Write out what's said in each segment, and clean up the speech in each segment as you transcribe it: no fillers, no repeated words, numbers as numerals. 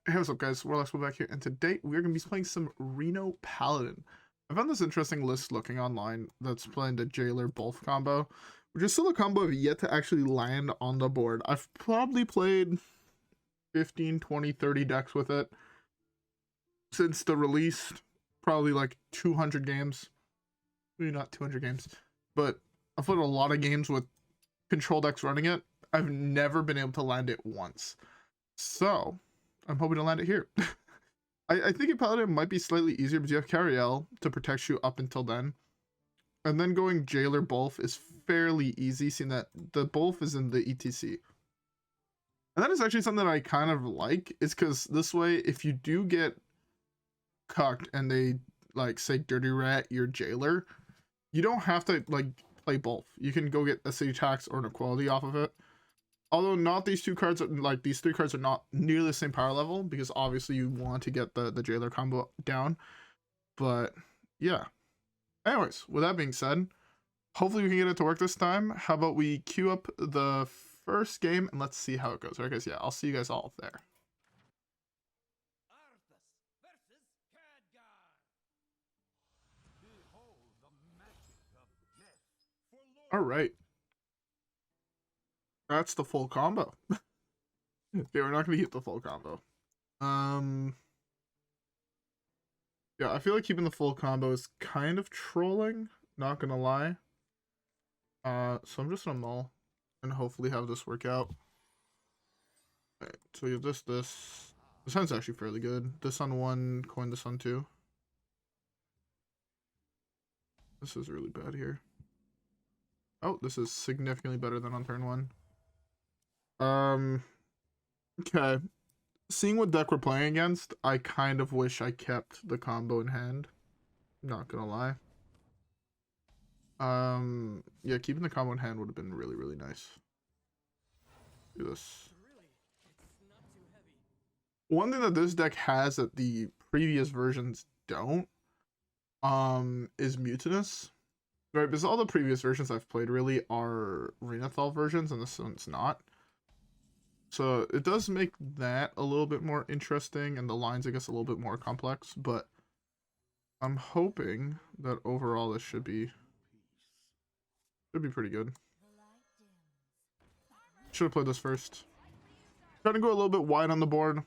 Hey, what's up guys, WhirlXbow back here, and today we're going to be playing some Reno Paladin. I found this interesting list looking online that's playing the Jailer Bolf combo, which is still a combo I've yet to actually land on the board. I've probably played 15, 20, 30 decks with it since the release, probably like 200 games. Maybe not 200 games, but I've played a lot of games with control decks running it. I've never been able to land it once. So, I'm hoping to land it here. I think in Paladin might be slightly easier because you have Cariel to protect you up until then. And then going Jailer Bolf is fairly easy, seeing that the Bolf is in the E.T.C. And that is actually something that I kind of like, is because this way, if you do get cucked and they, like, say Dirty Rat your Jailer, you don't have to, like, play Bolf. You can go get a City Tax or an Equality off of it. Although not these two cards, like these three cards are not nearly the same power level, because obviously you want to get the Jailer combo down. But yeah. Anyways, with that being said, hopefully we can get it to work this time. How about we queue up the first game and let's see how it goes. Alright guys, yeah, I'll see you guys all there. Alright. That's the full combo. Okay, we're not gonna hit the full combo. Yeah, I feel like keeping the full combo is kind of trolling, not gonna lie. So I'm just gonna mull and hopefully have this work out. Alright, so we have this. This sounds actually fairly good. This on one, coin this on two. This is really bad here. Oh, this is significantly better than on turn one. Okay. Seeing what deck we're playing against, I kind of wish I kept the combo in hand. Not gonna lie. Yeah, keeping the combo in hand would have been really, really nice. Do this. One thing that this deck has that the previous versions don't, is Mutinous. Right, because all the previous versions I've played really are Renathal versions, and this one's not. So it does make that a little bit more interesting, and the lines, I guess, a little bit more complex, but I'm hoping that overall this should be pretty good. Should have played this first. Trying to go a little bit wide on the board,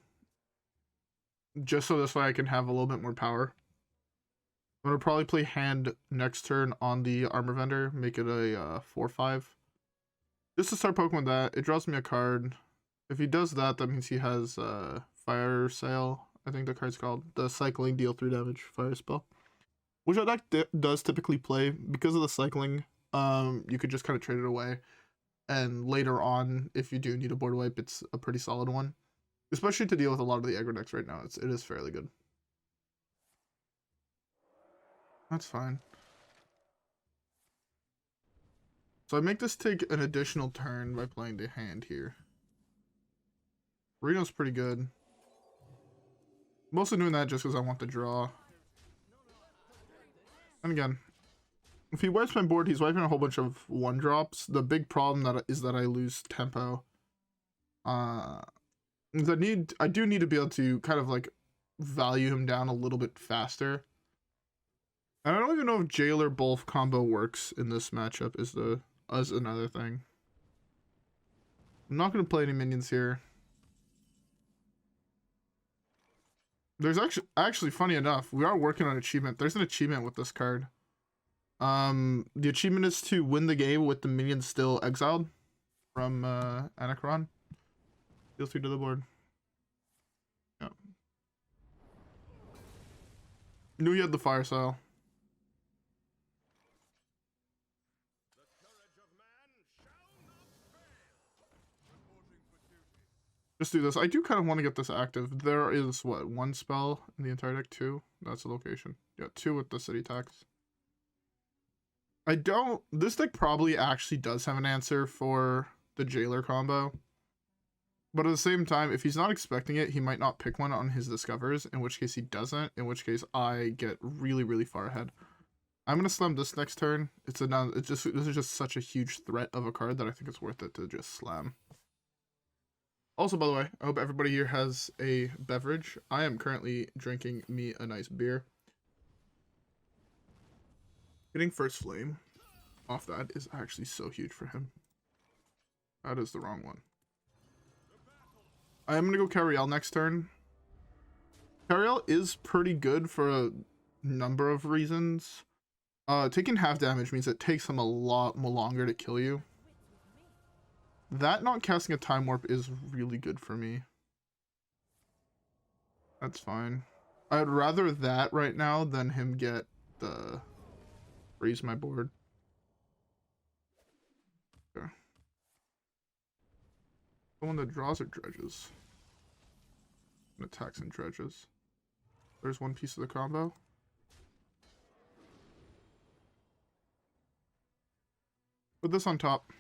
just so this way I can have a little bit more power. I'm gonna probably play hand next turn on the Armor Vendor, make it a 4/5. Just to start poking with that. It draws me a card. If he does that, that means he has Fire Sail, I think the card's called. The cycling deal 3 damage fire spell. Which that deck does typically play. Because of the cycling, you could just kind of trade it away. And later on, if you do need a board wipe, it's a pretty solid one. Especially to deal with a lot of the aggro decks right now. It is fairly good. That's fine. So I make this take an additional turn by playing the hand here. Reno's pretty good. Mostly doing that just because I want the draw. And again, if he wipes my board, he's wiping a whole bunch of 1-drops. The big problem is that I lose tempo. I do need to be able to kind of like value him down a little bit faster. And I don't even know if Jailer Bolf combo works in this matchup as another thing. I'm not going to play any minions here. There's actually, funny enough, we are working on an achievement. There's an achievement with this card. The achievement is to win the game with the minions still exiled from Anachronos. Deal 3 to the board. Yeah. Knew he had the fire style. Just do this. I do kind of want to get this active. There is, what, 1 spell in the entire deck? 2? That's the location. Yeah, 2 with the city tax. This deck probably actually does have an answer for the Jailer combo. But at the same time, if he's not expecting it, he might not pick one on his discovers, in which case he doesn't, in which case I get really, really far ahead. I'm going to slam this next turn. This is just such a huge threat of a card that I think it's worth it to just slam. Also, by the way, I hope everybody here has a beverage. I am currently drinking me a nice beer. Getting first flame off that is actually so huge for him. That is the wrong one. I am going to go Cariel next turn. Cariel is pretty good for a number of reasons. Taking half damage means it takes him a lot more longer to kill you. That not casting a time warp is really good for me. That's fine. I'd rather that right now than him get the freeze my board. Okay. The one that draws or dredges. And attacks and dredges. There's one piece of the combo. Put this on top.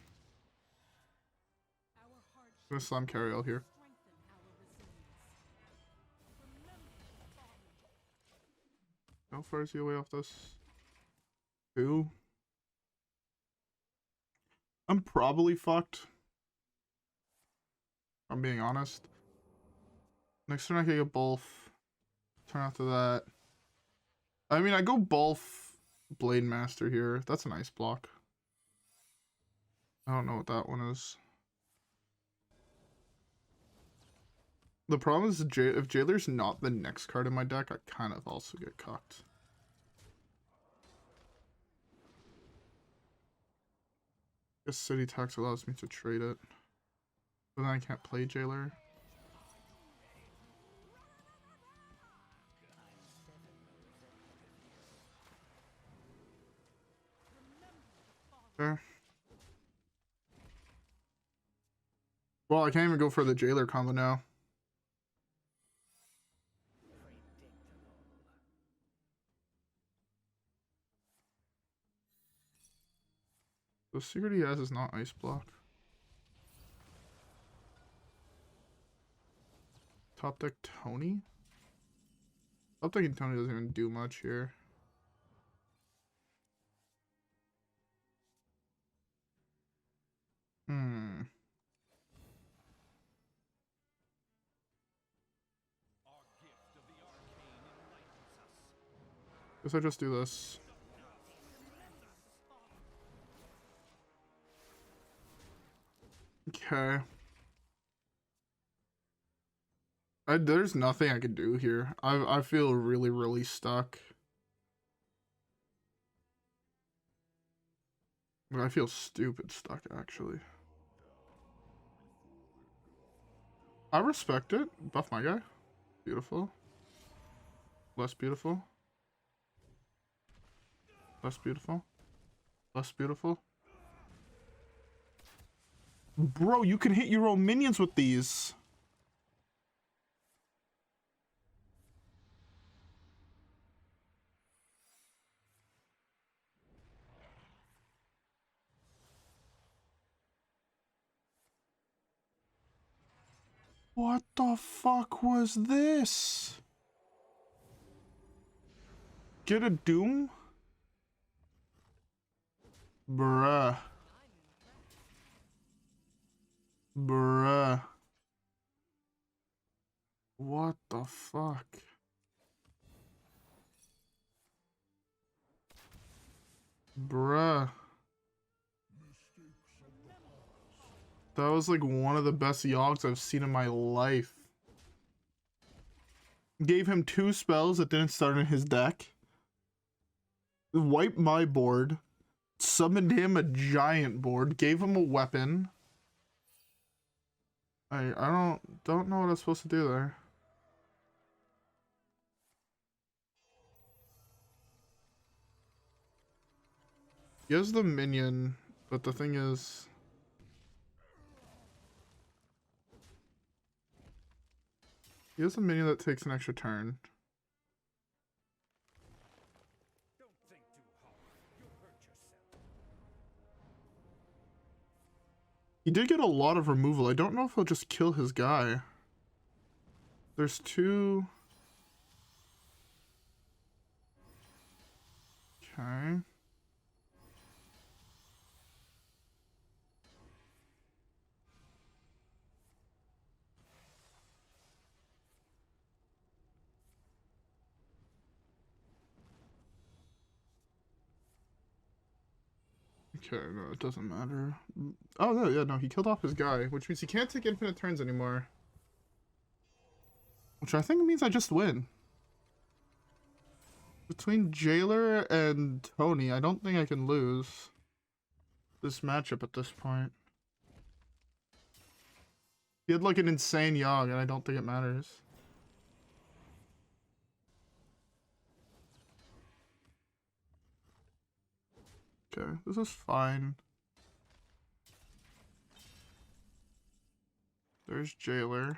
I'm gonna slam Cariel here. How far is he away off this? 2. I'm probably fucked. If I'm being honest. Next turn I can get Bolf. Turn after that. I mean, I go Bolf Blademaster here. That's a nice block. I don't know what that one is. The problem is if Jailer's not the next card in my deck, I kind of also get cocked. Guess City Tax allows me to trade it. But then I can't play Jailer. Okay. Well, I can't even go for the Jailer combo now. The secret he has is not Ice Block. Top deck Tony? Top decking Tony doesn't even do much here. Guess I just do this. Okay. There's nothing I can do here. I feel really, really stuck. I feel stupid stuck, actually. I respect it. Buff my guy. Beautiful. Less beautiful. Less beautiful. Less beautiful. Bro, you can hit your own minions with these. What the fuck was this? Get a Doom? Bruh. Bruh. What the fuck? Bruh. That was like one of the best Yogs I've seen in my life. Gave him 2 spells that didn't start in his deck. Wiped my board. Summoned him a giant board. Gave him a weapon. I don't know what I was supposed to do there. He has the minion, but the thing is... He has a minion that takes an extra turn. Don't think too hard. You'll hurt yourself. He did get a lot of removal. I don't know if he'll just kill his guy. There's 2... Okay. Okay, no, it doesn't matter. Oh, no, yeah, no, he killed off his guy, which means he can't take infinite turns anymore. Which I think means I just win. Between Jailer and Tony, I don't think I can lose this matchup at this point. He had like an insane Yogg, and I don't think it matters. Okay, this is fine. There's Jailer.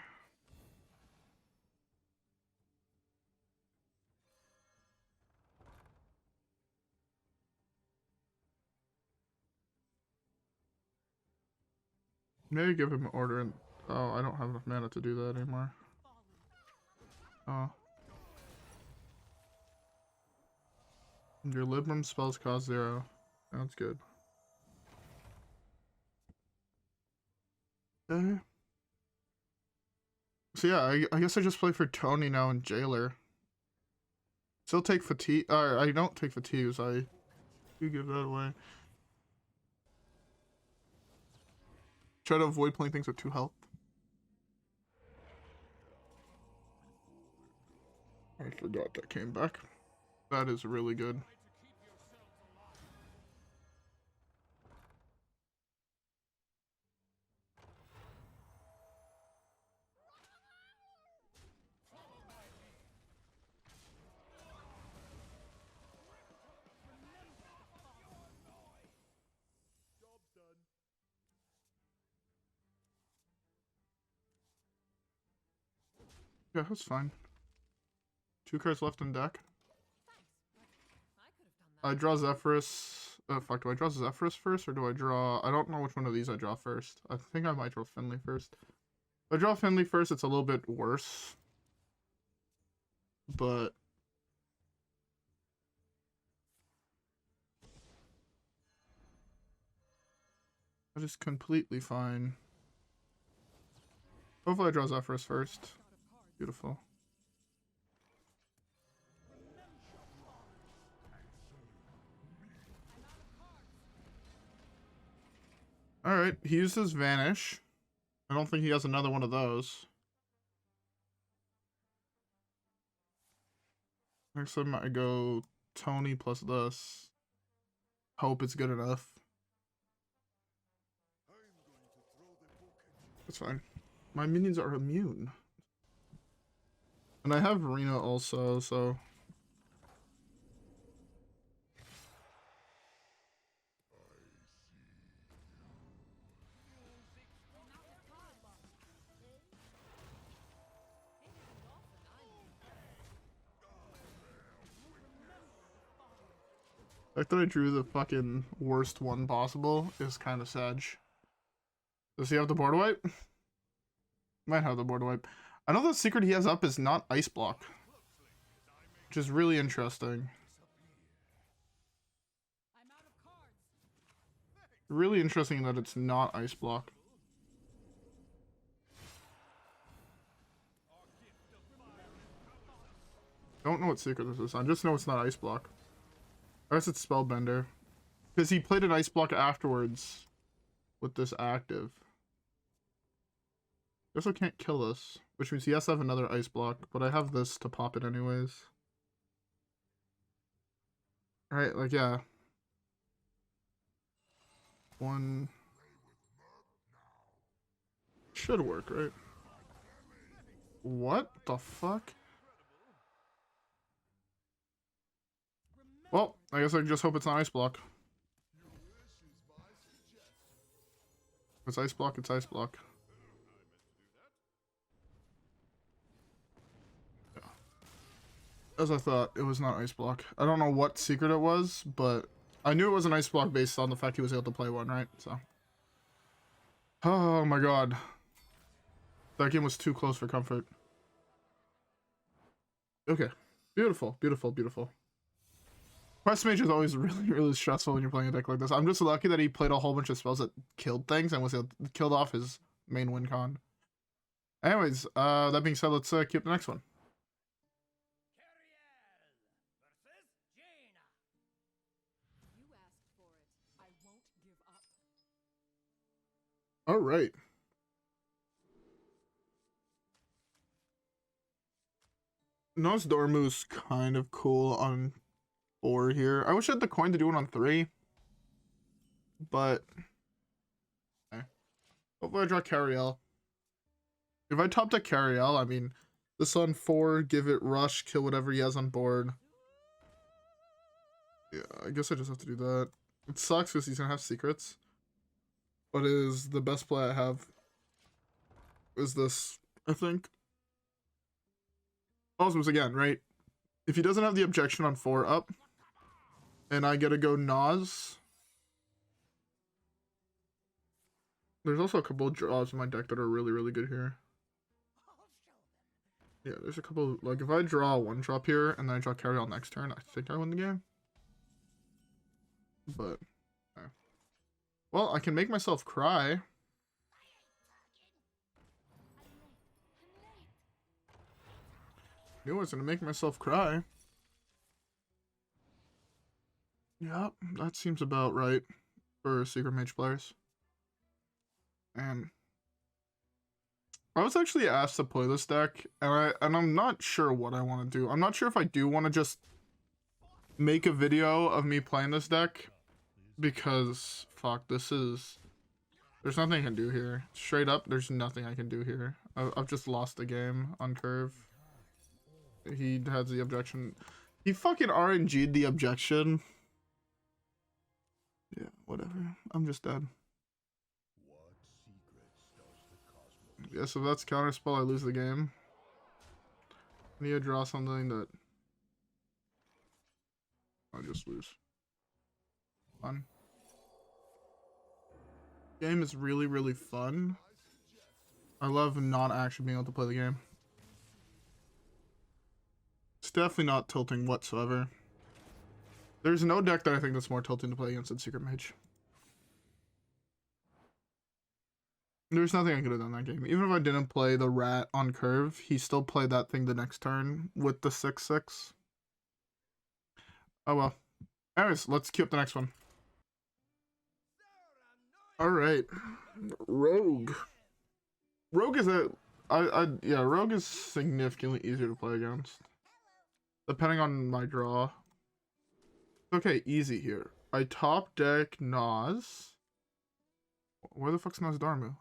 Maybe give him an order and... Oh, I don't have enough mana to do that anymore. Oh. Your Libram spells cost 0. Sounds good. Okay. So yeah, I guess I just play for Tony now and Jailer. Still take fatigue. I don't take fatigues. I do give that away. Try to avoid playing things with 2 health. I forgot that came back. That is really good. Yeah, that's fine. 2 cards left in deck. I draw Zephrys. Fuck, do I draw Zephrys first or do I draw... I don't know which one of these I draw first. I think I might draw Finley first. If I draw Finley first, it's a little bit worse. But... that is completely fine. Hopefully I draw Zephrys first. Beautiful. Alright, he uses Vanish. I don't think he has another one of those. Next time I go Tony plus this. Hope it's good enough. That's fine. My minions are immune. And I have Reno also, so... the fact that I drew the fucking worst one possible is kind of sad. Does he have the board wipe? Might have the board wipe. I know the secret he has up is not Ice Block, which is really interesting. Really interesting that it's not Ice Block. Don't know what secret this is. I just know it's not Ice Block. I guess it's Spellbender. Because he played an Ice Block afterwards with this active. Guess I can't kill this, which means he has to have another Ice Block, but I have this to pop it anyways. Alright, like, yeah. One... should work, right? What the fuck? Well, I guess I just hope it's not Ice Block. If it's Ice Block, it's Ice Block. Yeah. As I thought, it was not Ice Block. I don't know what secret it was, but I knew it was an Ice Block based on the fact he was able to play one, right? So. Oh my god. That game was too close for comfort. Okay. Beautiful, beautiful, beautiful. Quest Mage is always really, really stressful when you're playing a deck like this. I'm just lucky that he played a whole bunch of spells that killed things and was able to kill off his main win con. Anyways, that being said, let's keep the next one. All right. Nozdormu's kind of cool on 4 here. I wish I had the coin to do it on 3. But okay. Hopefully I draw Cariel. If I top deck Cariel, I mean, this on 4, give it rush, kill whatever he has on board. Yeah, I guess I just have to do that. It sucks because he's gonna have secrets. But is the best play I have is this, I think. Also, again, right? If he doesn't have the objection on 4 up, and I get to go Noz. There's also a couple of draws in my deck that are really, really good here. Yeah, there's a couple, like, if I draw a 1-drop here, and then I draw Cariel next turn, I think I win the game. But, okay. Well, I can make myself cry. Knew I was gonna make myself cry. Yep, that seems about right for Secret Mage players. And I was actually asked to play this deck, and I'm not sure what I want to do. I'm not sure if I do want to just make a video of me playing this deck, because fuck, there's nothing I can do here. Straight up, there's nothing I can do here. I've just lost the game on curve. He has the objection. He fucking RNG'd the objection. Yeah, whatever. I'm just dead. Yeah, so if that's counterspell, I lose the game. I need to draw something that I just lose. Fun. Game is really, really fun. I love not actually being able to play the game. It's definitely not tilting whatsoever. There's no deck that I think that's more tilting to play against than Secret Mage. There's nothing I could have done that game. Even if I didn't play the rat on curve, he still played that thing the next turn with the 6/6. Oh well. Anyways, let's queue up the next one. Alright. Rogue. Rogue is yeah, Rogue is significantly easier to play against. Depending on my draw. Okay, easy here. I top deck Noz. Where the fuck's Nozdormu?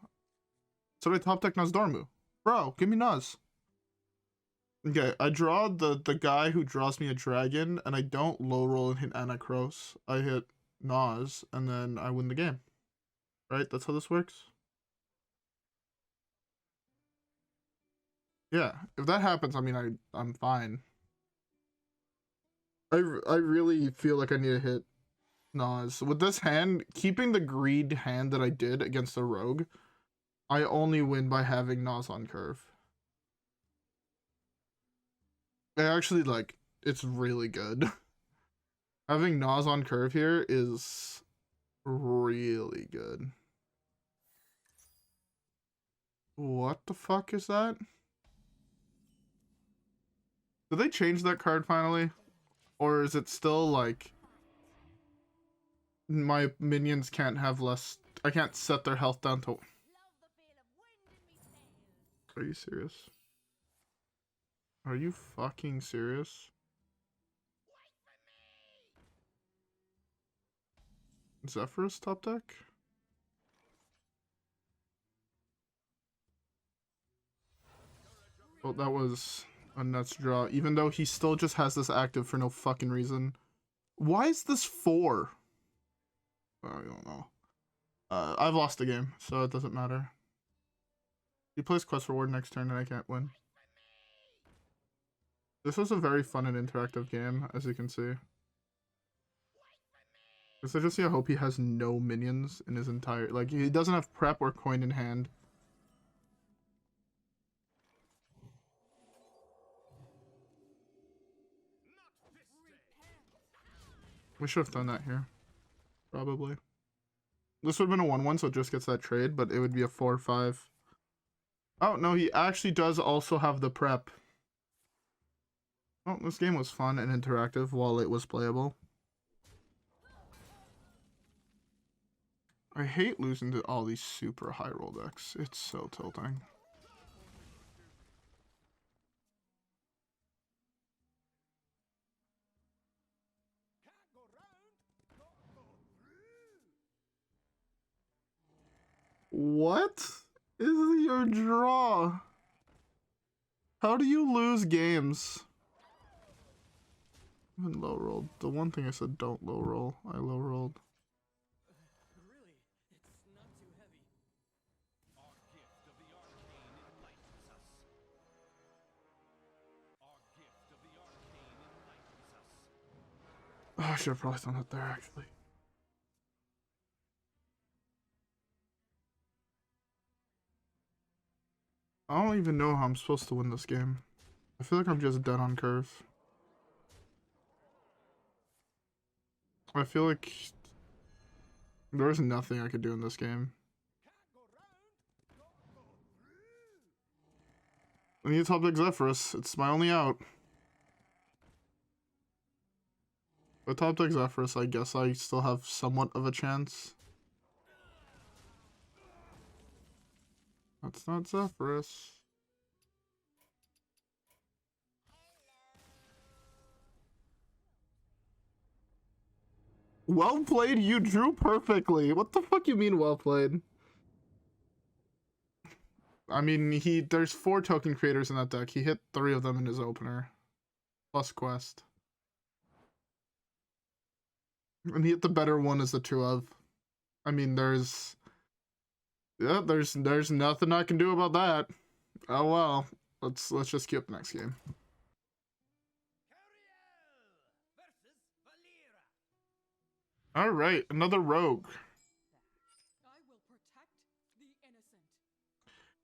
So I top deck Nozdormu. Bro, give me Noz. Okay, I draw the guy who draws me a dragon, and I don't low roll and hit Anachronos. I hit Noz, and then I win the game. Right? That's how this works? Yeah, if that happens, I mean, I'm fine. I really feel like I need to hit Noz. With this hand, keeping the greed hand that I did against the rogue, I only win by having Noz on curve. I actually, like, it's really good. Having Noz on curve here is really good. What the fuck is that? Did they change that card finally? Or is it still like my minions can't have less? I can't set their health down to. Are you serious? Are you fucking serious? Zephrys top deck? Oh, that was a nuts draw. Even though he still just has this active for no fucking reason. Why is this 4? I don't know. I've lost the game, so it doesn't matter. He plays quest reward next turn and I can't win. This was a very fun and interactive game, as you can see. Because I just see, I hope he has no minions in his entire... Like, he doesn't have prep or coin in hand. We should have done that here. Probably. This would have been a 1-1, so it just gets that trade, but it would be a 4-5. Oh, no, he actually does also have the prep. Well, this game was fun and interactive while it was playable. I hate losing to all these super high roll decks. It's so tilting. What is your draw? How do you lose games? Even low rolled. The one thing I said don't low roll, I low rolled. Really, it's not too heavy. Our gift of the arcane enlightens us. Our gift of the arcane enlightens us. Oh, I should have probably done that there actually. I don't even know how I'm supposed to win this game. I feel like I'm just dead on curve. I feel like there's nothing I could do in this game. I need to top deck Zephrys. It's my only out. If I top deck Zephrys, I guess I still have somewhat of a chance. That's not Zephrys. Well played, you drew perfectly. What the fuck you mean well played? I mean, there's 4 token creators in that deck. He hit 3 of them in his opener. Plus quest. And he hit the better one as the 2 of. I mean, there's nothing I can do about that. Oh well. Let's just skip the next game. Alright, another rogue. I will protect the innocent.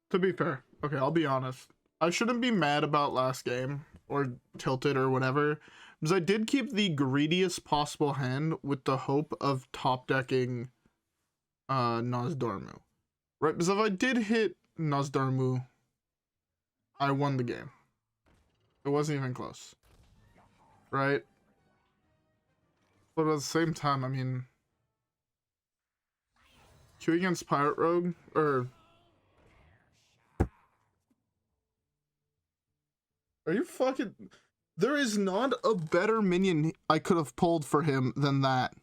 To be fair, okay, I'll be honest. I shouldn't be mad about last game, or tilted or whatever, because I did keep the greediest possible hand with the hope of top decking Nozdormu. Right, because if I did hit Nozdormu, I won the game. It wasn't even close. Right? But at the same time, I mean, Q against Pirate Rogue, or... Are you fucking... There is not a better minion I could have pulled for him than that.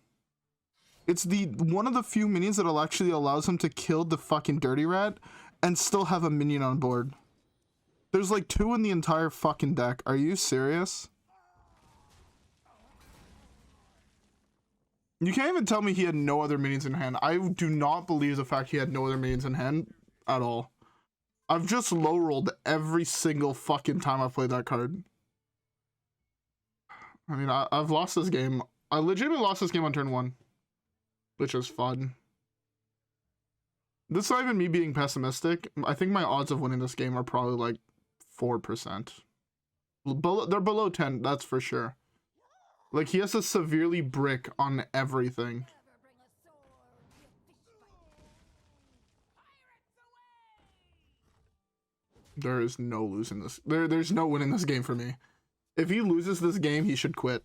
It's one of the few minions that actually allows him to kill the fucking Dirty Rat and still have a minion on board. There's like 2 in the entire fucking deck. Are you serious? You can't even tell me he had no other minions in hand. I do not believe the fact he had no other minions in hand at all. I've just low rolled every single fucking time I've played that card. I mean, I've lost this game. I legitimately lost this game on turn 1. Which was fun. This is not even me being pessimistic. I think my odds of winning this game are probably like 4%. They're below 10, that's for sure. Like, he has to severely brick on everything. There is no losing this. There's no winning this game for me. If he loses this game, he should quit.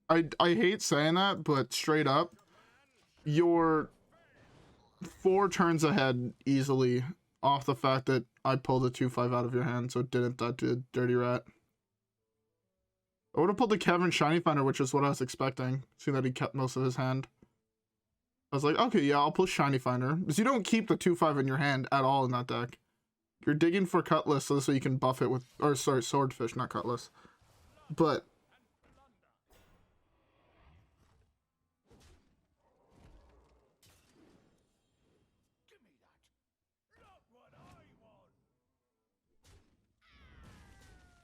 I hate saying that, but straight up, you're 4 turns ahead easily off the fact that I pulled a 2/5 out of your hand, so it didn't die to Dirty Rat. I would have pulled the Cavern Shiny Finder, which is what I was expecting, seeing that he kept most of his hand. I was like, okay, yeah, I'll pull Shiny Finder. Because you don't keep the 2/5 in your hand at all in that deck. You're digging for Cutlass so you can buff it with... Or, sorry, Swordfish, not Cutlass. But...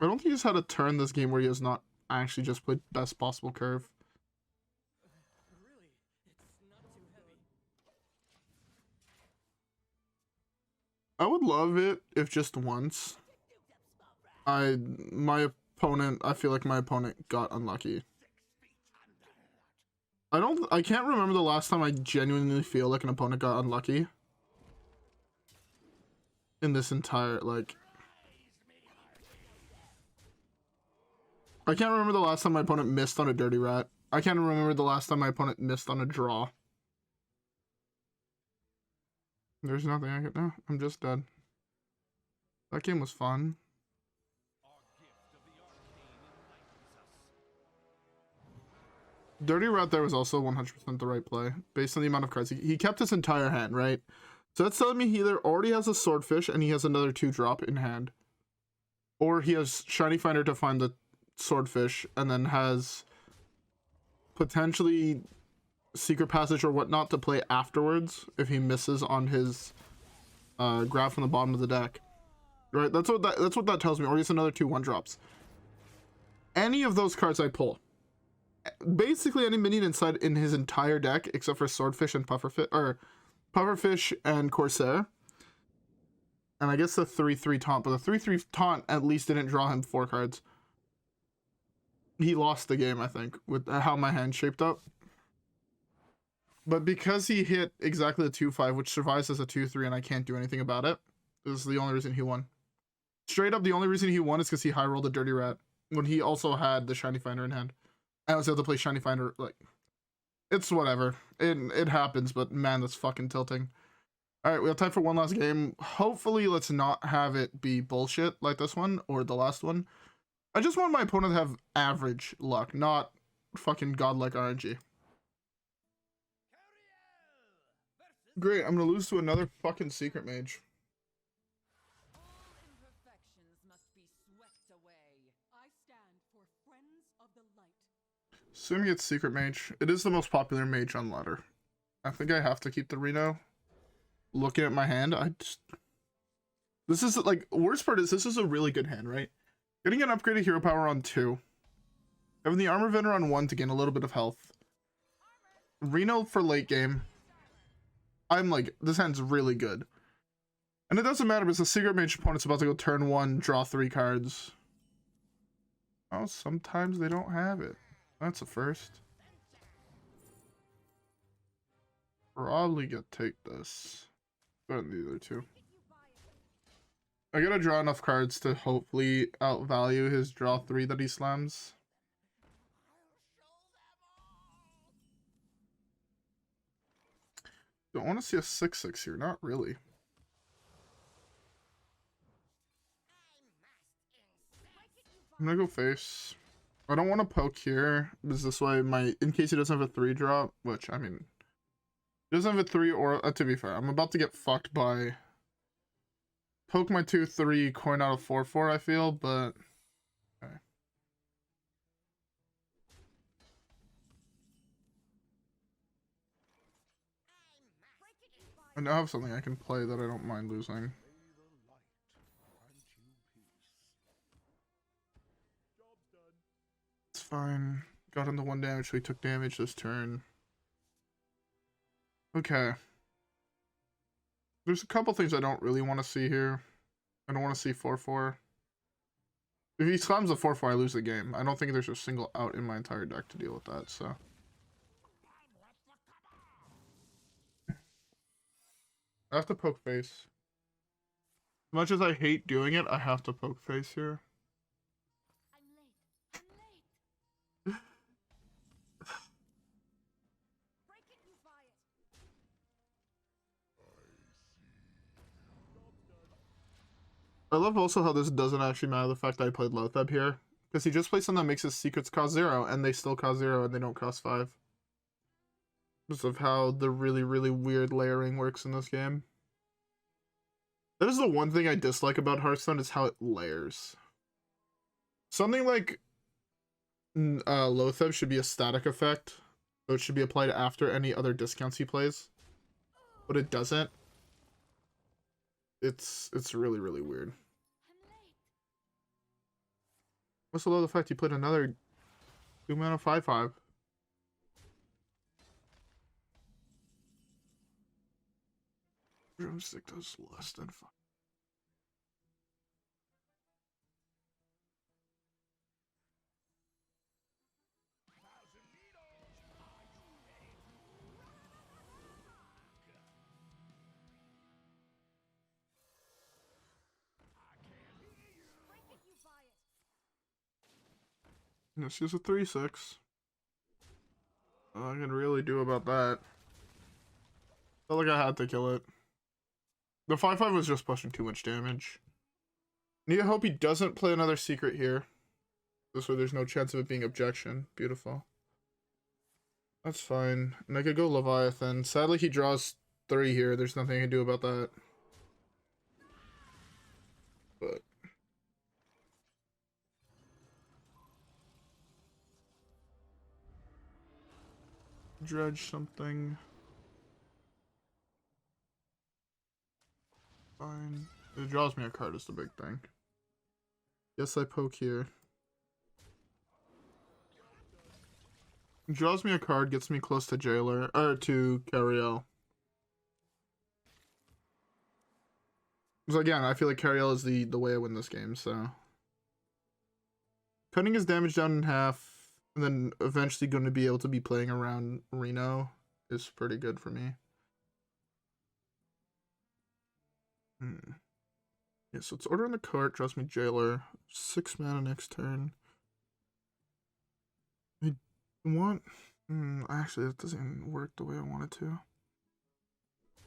I don't think he's had a turn this game where he has not actually just played best possible curve. Really, it's not too heavy. I would love it if just once. I feel like my opponent got unlucky. I can't remember the last time I genuinely feel like an opponent got unlucky. In this entire, like... I can't remember the last time my opponent missed on a Dirty Rat. I can't remember the last time my opponent missed on a draw. There's nothing I can do. I'm just dead. That game was fun. Our gift of the arcane enlightens us. Dirty Rat there was also 100% the right play, based on the amount of cards. He kept his entire hand, right? So that's telling me he either already has a Swordfish and he has another 2-drop in hand. Or he has Shiny Finder to find the Swordfish and then has potentially Secret Passage or whatnot to play afterwards if he misses on his grab from the bottom of the deck. Right? That's what that tells me. Or he has another 2 1-drops. Any of those cards I pull. Basically any minion inside in his entire deck except for Swordfish and Pufferfish, or Pufferfish and Corsair. And I guess the 3/3 taunt, but the 3/3 taunt at least didn't draw him 4 cards. He lost the game, I think, with how my hand shaped up. But because he hit exactly the 2/5, which survives as a 2/3, and I can't do anything about it, this is the only reason he won. Straight up, the only reason he won is because he high rolled a Dirty Rat when he also had the Shiny Finder in hand. I was able to play Shiny Finder, like, it's whatever. It happens, but man, that's fucking tilting. Alright, we have time for one last game. Hopefully, let's not have it be bullshit like this one, or the last one. I just want my opponent to have average luck, not fucking godlike RNG. Great, I'm gonna lose to another fucking Secret Mage. All imperfections must be swept away. I stand for Friends of the Light. Assuming it's Secret Mage. It is the most popular mage on ladder. I think I have to keep the Reno. Looking at my hand, this is, like, worst part is this is a really good hand, right? Getting an upgraded hero power on 2. Having the Armor Vendor on 1 to gain a little bit of health. Reno for late game. I'm like, this hand's really good. And it doesn't matter because the Secret Mage opponent's about to go turn 1, draw 3 cards. Oh, sometimes they don't have it. That's a first. Probably gonna take this. Better than the other 2. I gotta draw enough cards to hopefully outvalue his draw 3 that he slams. Don't want to see a 6/6 here, not really. I'm gonna go face. I don't want to poke here, because this way in case he doesn't have a 3-drop, which, I mean, he doesn't have a 3 or, to be fair, I'm about to get fucked by poke my 2/3, coin out of 4/4, I feel, but okay. I now have something I can play that I don't mind losing. It's fine. Got him to 1 damage, so he took damage this turn. Okay. There's a couple things I don't really want to see here. I don't want to see 4/4. If he slams a 4/4, I lose the game. I don't think there's a single out in my entire deck to deal with that, so. I have to poke face. As much as I hate doing it, I have to poke face here. I'm late. Break it, you buy it. I love also how this doesn't actually matter the fact that I played Loatheb here. Because he just plays something that makes his secrets cost 0, and they still cost 0, and they don't cost 5. Because of how the really, really weird layering works in this game. That is the one thing I dislike about Hearthstone, is how it layers. Something like Loatheb should be a static effect, so it should be applied after any other discounts he plays. But it doesn't. It's really, really weird. What's the low the fact you put another 2-mana 5/5? Broomstick does less than 5. Yes, she's a 3/6. All I can really do about that. Felt like I had to kill it. The 5/5 was just pushing too much damage. Need to hope he doesn't play another secret here. This way there's no chance of it being objection. Beautiful. That's fine. And I could go Leviathan. Sadly, he draws 3 here. There's nothing I can do about that. But dredge something. Fine. It draws me a card is the big thing. Yes, I poke here. It draws me a card, gets me close to Jailer, or to Cariel. So again, I feel like Cariel is the way I win this game, so. Cutting his damage down in half, and then eventually going to be able to be playing around Reno is pretty good for me. Yeah, so it's Order in the Cart, draws me Jailer. 6 mana next turn. I want... actually, that doesn't work the way I want it to.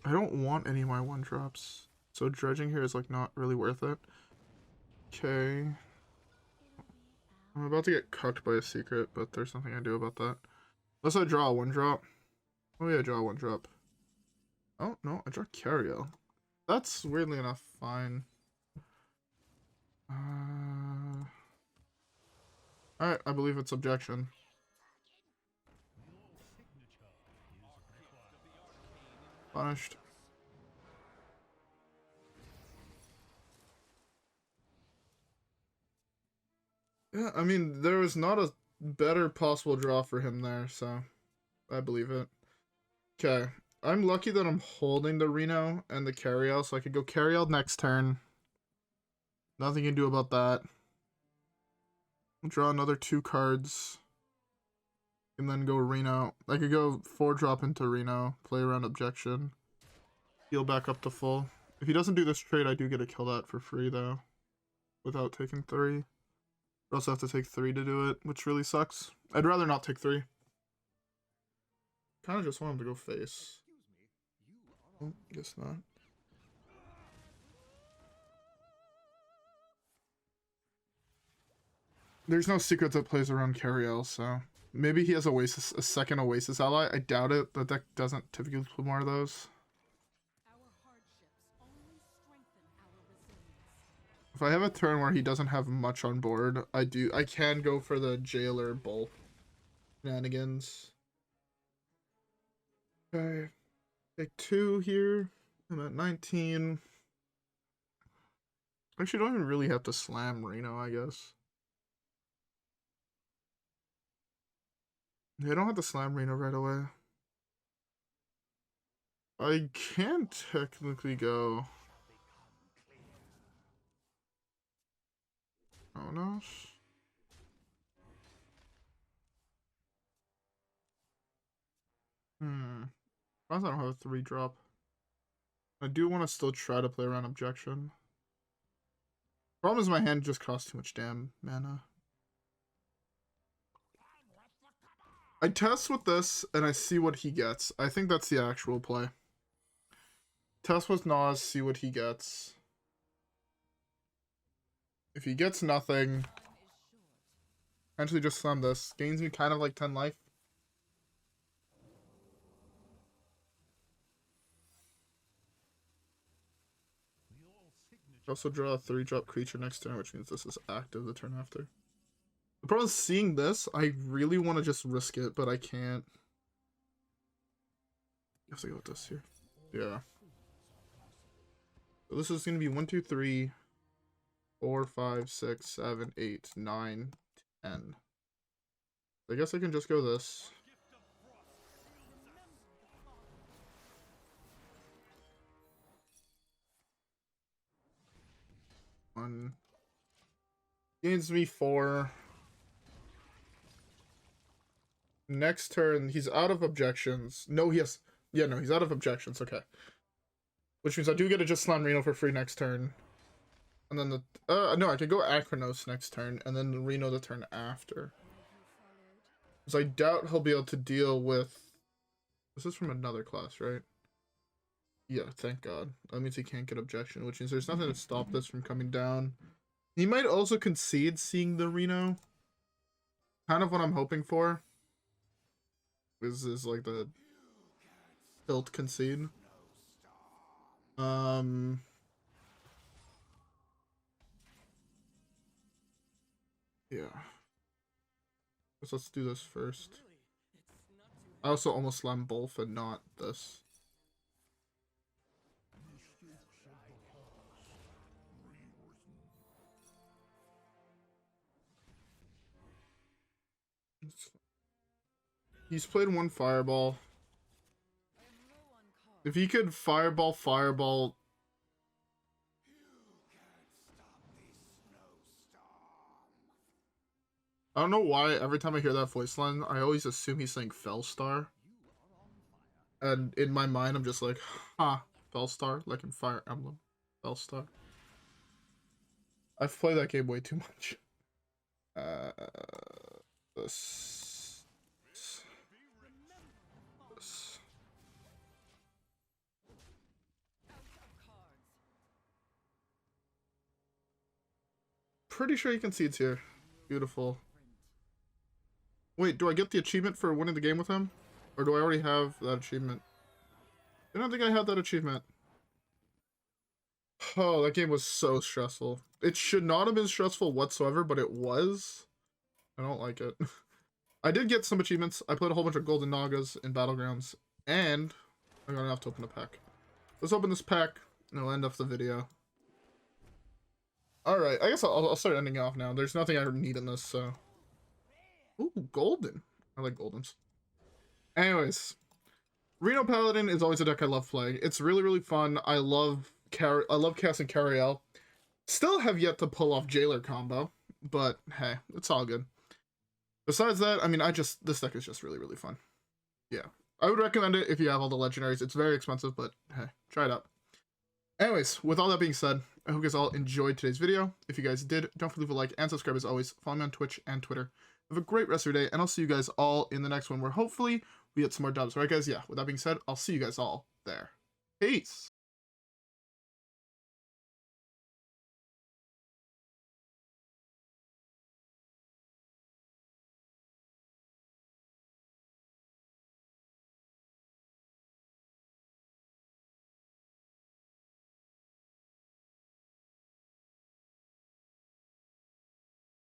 I don't want any of my 1-drops. So dredging here is, like, not really worth it. Okay. I'm about to get cucked by a secret, but there's nothing I do about that. Unless I draw a 1-drop. Oh yeah, I draw a 1-drop. Oh, no, I draw Cariel. That's weirdly enough fine. Alright, I believe it's objection. Punished. Yeah, I mean, there was not a better possible draw for him there, so I believe it. Okay, I'm lucky that I'm holding the Reno and the Cariel, so I could go Cariel next turn. Nothing you can do about that. Draw another 2 cards. And then go Reno. I could go 4-drop into Reno, play around objection. Heal back up to full. If he doesn't do this trade, I do get to kill that for free, though. Without taking 3. I also have to take 3 to do it, which really sucks. I'd rather not take 3. Kind of just want him to go face. Oh, guess not. There's no secret that plays around Cariel, so maybe he has Oasis, a second Oasis ally. I doubt it. The deck doesn't typically play more of those. Our hardships only strengthen our resilience. If I have a turn where he doesn't have much on board, I can go for the Jailer Bolf shenanigans. Okay. Take 2 here. I'm at 19. Actually, don't even really have to slam Reno, I guess. I don't have to slam Reno right away. I can technically go Anachronos. I don't have a 3-drop. I do want to still try to play around objection. Problem is my hand just costs too much damn mana. I test with this and I see what he gets. I think that's the actual play. Test with Noz, see what he gets. If he gets nothing, actually just slam this. Gains me kind of like 10 life. Also draw a 3-drop creature next turn, which means this is active the turn after. The problem is seeing this, I really want to just risk it, but I can't. I have to go with this here. Yeah. So this is going to be 1, 2, 3, 4, 5, 6, 7, 8, 9, 10. I guess I can just go this. One. Gains me 4. Next turn, he's out of objections. No, he has... Yeah, no, he's out of objections. Okay. Which means I do get to just slam Reno for free next turn. And then the... no, I could go Anachronos next turn, and then Reno the turn after. Because I doubt he'll be able to deal with... This is from another class, right? Yeah, thank God. That means he can't get objection, which means there's nothing to stop this from coming down. He might also concede seeing the Reno. Kind of what I'm hoping for. Is like the tilt concede. Yeah. Let's do this first. I also almost slammed Bolf and not this. He's played one fireball. If he could fireball. I don't know why every time I hear that voice line, I always assume he's saying Fellstar. And in my mind, I'm just like, ha, Fellstar, like in Fire Emblem. Fellstar. I've played that game way too much. This. Pretty sure he concedes here. Beautiful. Wait, do I get the achievement for winning the game with him? Or do I already have that achievement? I don't think I have that achievement. Oh, that game was so stressful. It should not have been stressful whatsoever, but it was. I don't like it. I did get some achievements. I played a whole bunch of Golden Nagas in Battlegrounds, and I got enough to open a pack. Let's open this pack, and I'll end off the video. Alright, I guess I'll start ending off now. There's nothing I need in this, so... Ooh, golden. I like goldens. Anyways, Reno Paladin is always a deck I love playing. It's really, really fun. I love casting Cariel. Still have yet to pull off Jailer combo, but hey, it's all good. Besides that, I mean, this deck is just really, really fun. Yeah, I would recommend it if you have all the legendaries. It's very expensive, but hey, try it out. Anyways, with all that being said, I hope you guys all enjoyed today's video. If you guys did, don't forget to leave a like and subscribe as always. Follow me on Twitch and Twitter. Have a great rest of your day, and I'll see you guys all in the next one, where hopefully we get some more dubs. Alright guys, yeah, with that being said, I'll see you guys all there. Peace!